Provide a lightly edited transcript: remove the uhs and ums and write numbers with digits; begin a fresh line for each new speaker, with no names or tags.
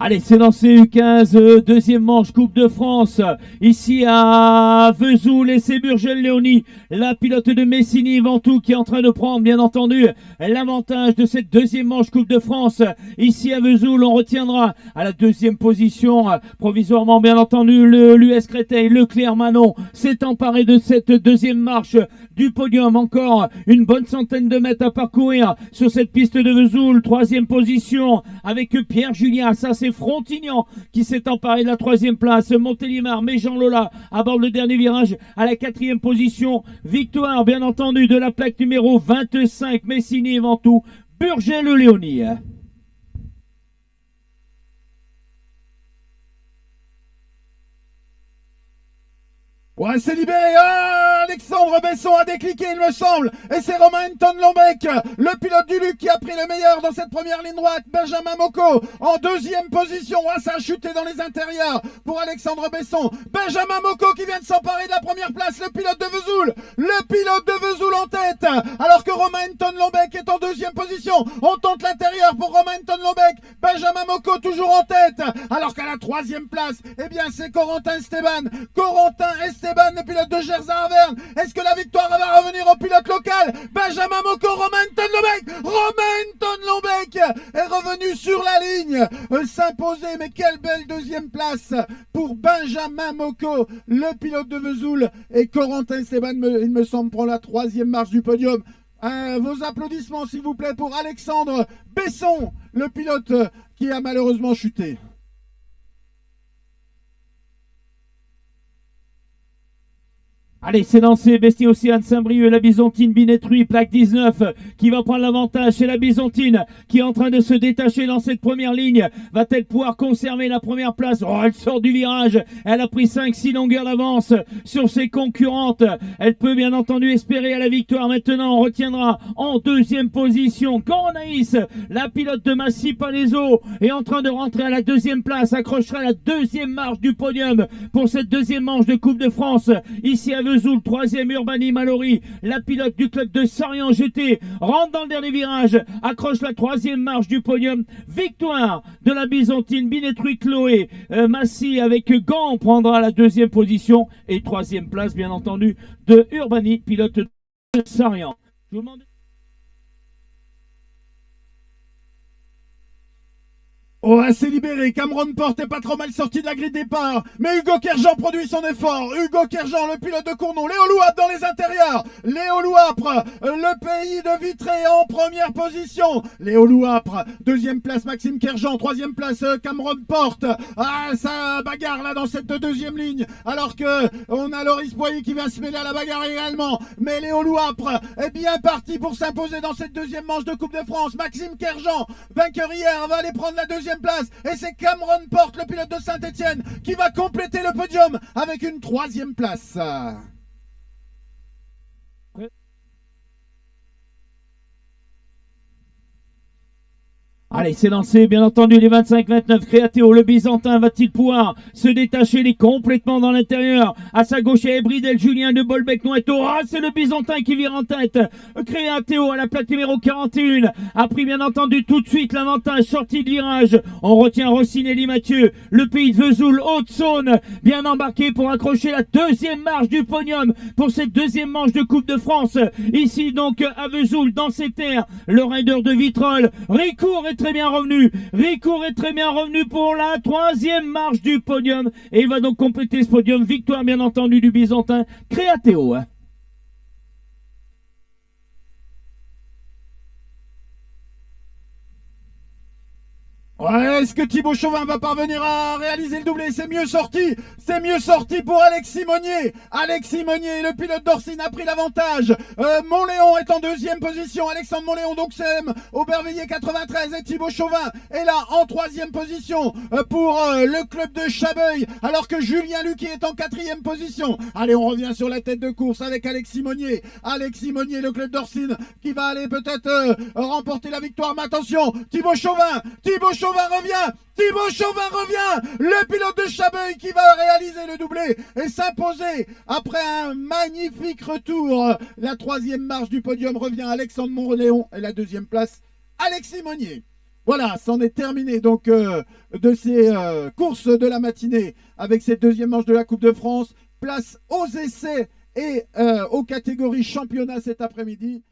Allez, c'est lancé U15, deuxième manche, Coupe de France, ici à Vesoul, et c'est Burgel Léonie, la pilote de Messini Ventoux qui est en train de prendre, bien entendu, l'avantage de cette deuxième manche Coupe de France, ici à Vesoul. On retiendra à la deuxième position, provisoirement, bien entendu, l'US Créteil, Leclerc Manon s'est emparé de cette deuxième marche du podium. Encore une bonne centaine de mètres à parcourir sur cette piste de Vesoul. Troisième position avec Pierre Julien, ça c'est Frontignan qui s'est emparé de la troisième place. Montélimar, Méjean Lola aborde le dernier virage à la quatrième position. Victoire bien entendu de la plaque numéro 25, Messini et Ventoux, Burgel Léonie.
Ouais, c'est libéré. Ah, Alexandre Besson a décliqué, il me semble. Et c'est Romain Tonlombec, le pilote du Luc, qui a pris le meilleur dans cette première ligne droite. Benjamin Moko en deuxième position. Ah, ça a chuté dans les intérieurs pour Alexandre Besson. Benjamin Moko qui vient de s'emparer de la première place. Le pilote de Vesoul. Le pilote de Vesoul en tête. Alors que Romain Tonlombec est en deuxième position. On tente l'intérieur pour Romain Tonlombec. Benjamin Moko toujours en tête. Alors qu'à la troisième place, eh bien, c'est Corentin Esteban. Corentin Esteban, le pilote de Gerzard-Averne. Est-ce que la victoire va revenir au pilote local? Benjamin Moko, Romain Tonlombec. Romain Tonlombec est revenu sur la ligne, s'imposer. Mais quelle belle deuxième place pour Benjamin Moko, le pilote de Vesoul. Et Corentin Esteban, il me semble, prend la troisième marche du podium. Vos applaudissements, s'il vous plaît, pour Alexandre Besson, le pilote qui a malheureusement chuté.
Allez, c'est lancé, Bestie Océane Saint-Brieuc, la Byzantine Binetruy, plaque 19, qui va prendre l'avantage. C'est la Byzantine qui est en train de se détacher dans cette première ligne. Va-t-elle pouvoir conserver la première place? Oh, elle sort du virage. Elle a pris 5-6 longueurs d'avance sur ses concurrentes. Elle peut bien entendu espérer à la victoire. Maintenant, on retiendra en deuxième position Coronaïs, la pilote de Massy Palaiso, est en train de rentrer à la deuxième place, accrochera la deuxième marche du podium pour cette deuxième manche de Coupe de France. Ici à Vesoul, troisième Urbani Mallory, la pilote du club de Sarian GT, rentre dans le dernier virage, accroche la troisième marche du podium. Victoire de la Byzantine Binetruy Chloé. Massy avec Gant prendra la deuxième position et troisième place bien entendu de Urbani, pilote de Sarian. Je vous demande...
Oh, c'est libéré. Cameron Porte est pas trop mal sorti de la grille de départ. Mais Hugo Kerjan produit son effort. Hugo Kerjan, le pilote de Cournon. Léo Louapre dans les intérieurs. Léo Louapre, le pays de Vitré en première position. Léo Louapre, deuxième place Maxime Kerjan. Troisième place Cameron Porte. Ah, ça bagarre là dans cette deuxième ligne. Alors que on a Loris Boyer qui vient se mêler à la bagarre également. Mais Léo Louapre est bien parti pour s'imposer dans cette deuxième manche de Coupe de France. Maxime Kerjan, vainqueur hier, va aller prendre la deuxième place, et c'est Cameron Porte, le pilote de Saint-Etienne, qui va compléter le podium avec une troisième place.
Allez, c'est lancé, bien entendu, les 25-29. Créateo, le Byzantin, va-t-il pouvoir se détacher? Il est complètement dans l'intérieur. À sa gauche, il y a Bridel, Julien de Bolbec-Noëto. Ah, c'est le Byzantin qui vire en tête. Créateo, à la plaque numéro 41, a pris, bien entendu, tout de suite l'avantage. Sortie de virage. On retient Rossinelli Mathieu, le pays de Vesoul, Haute-Saône, bien embarqué pour accrocher la deuxième marche du podium pour cette deuxième manche de Coupe de France. Ici, donc, à Vesoul, dans ces terres, le rider de Vitrolles, Ricourt est très bien revenu. Ricourt est très bien revenu pour la troisième marche du podium. Et il va donc compléter ce podium. Victoire, bien entendu, du Byzantin Créateo.
Ouais, est-ce que Thibaut Chauvin va parvenir à réaliser le doublé? C'est mieux sorti pour Alexis Monnier. Alexis Monnier, le pilote d'Orsine, a pris l'avantage. Montléon est en deuxième position. Alexandre Montléon, donc c'est Aubervilliers 93, et Thibaut Chauvin est là en troisième position pour le club de Chabeuil, alors que Julien Luquier est en quatrième position. Allez, on revient sur la tête de course avec Alexis Monnier. Alexis Monnier, le club d'Orsine, qui va aller peut-être remporter la victoire. Mais attention, Thibaut Chauvin revient. Thibaut Chauvin revient. Le pilote de Chabeuil qui va réaliser le doublé et s'imposer après un magnifique retour. La troisième marche du podium revient à Alexandre Montléon et la deuxième place, Alexis Monnier. Voilà, c'en est terminé donc de ces courses de la matinée avec cette deuxième manche de la Coupe de France. Place aux essais et aux catégories championnat cet après-midi.